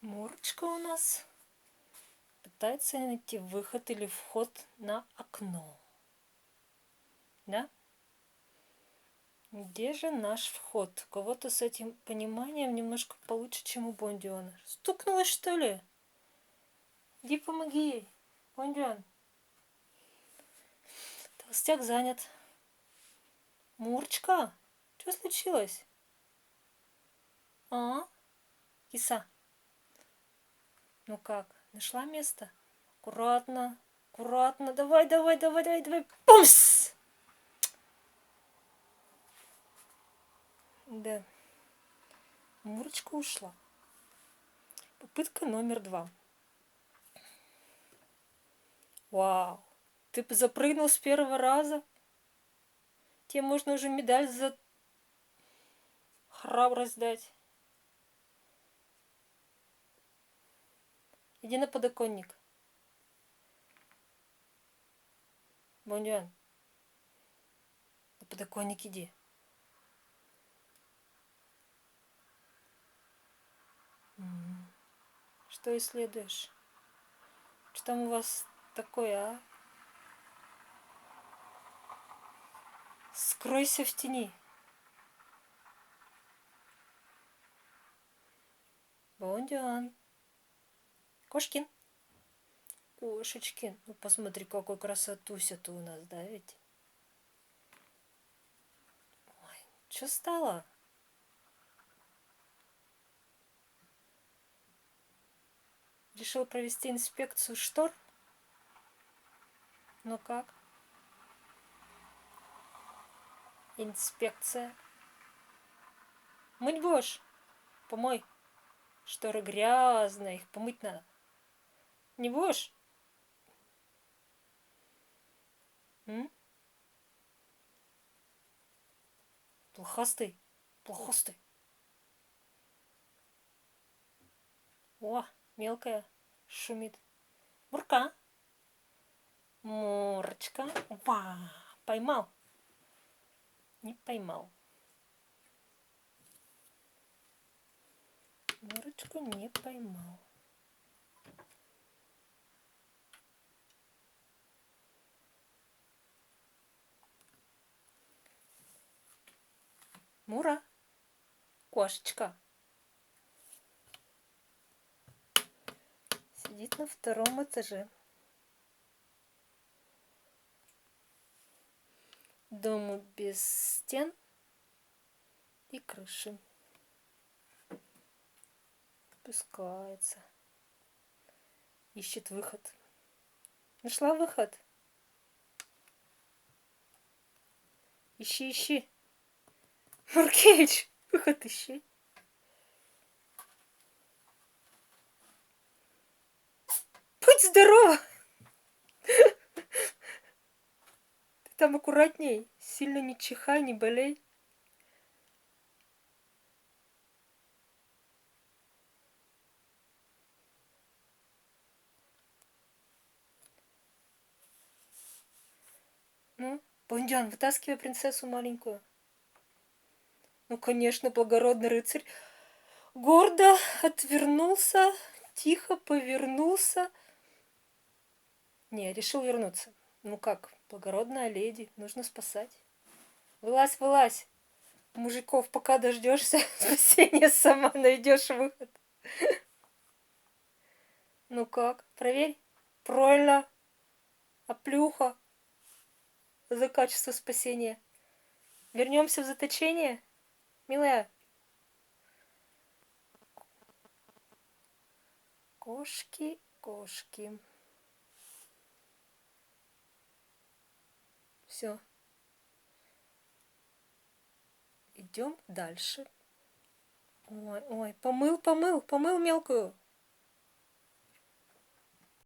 Мурочка у нас пытается найти выход или вход на окно. Да? Где же наш вход? У кого-то с этим пониманием немножко получше, чем у Бондиона. Стукнулась, что ли? Иди помоги ей, Бондион. Толстяк занят. Мурочка, что случилось? А? Киса. Ну как, нашла место? Аккуратно, аккуратно. Давай. Пумс! Да. Мурочка ушла. Попытка номер 2. Вау! Ты запрыгнул с первого раза? Тебе можно уже медаль за храбрость дать. Иди на подоконник. Бондиан, на подоконник иди. Что исследуешь? Что там у вас такое, а? Скройся в тени. Бондиан. Кошкин. Кошечкин. Ну посмотри, какой красотуся-то у нас, да ведь? Ой, что стало? Решил провести инспекцию штор? Ну как? Инспекция. Мыть будешь? Помой. Шторы грязные, их помыть надо. Не будешь? М? Плохостый. Плохостый. О, мелкая шумит. Мурка. Мурочка. Ва, поймал. Не поймал. Мурочку не поймал. Мура. Кошечка. Сидит на 2-м этаже. Дому без стен и крыши. Спускается. Ищет выход. Нашла выход. Ищи. Муркевич, выход ищи. Будь здорова! Ты там аккуратней. Сильно не чихай, не болей. Ну, Бондиан, вытаскивай принцессу маленькую. Ну, конечно, благородный рыцарь гордо отвернулся, тихо повернулся. Не, решил вернуться. Ну как, благородная леди, нужно спасать. Вылазь. Мужиков, пока дождешься спасения, сама найдешь выход. Ну как, проверь. Правильно. Оплюха за качество спасения. Вернемся в заточение, милая. Кошки. Все. Идем дальше. Ой, помыл мелкую.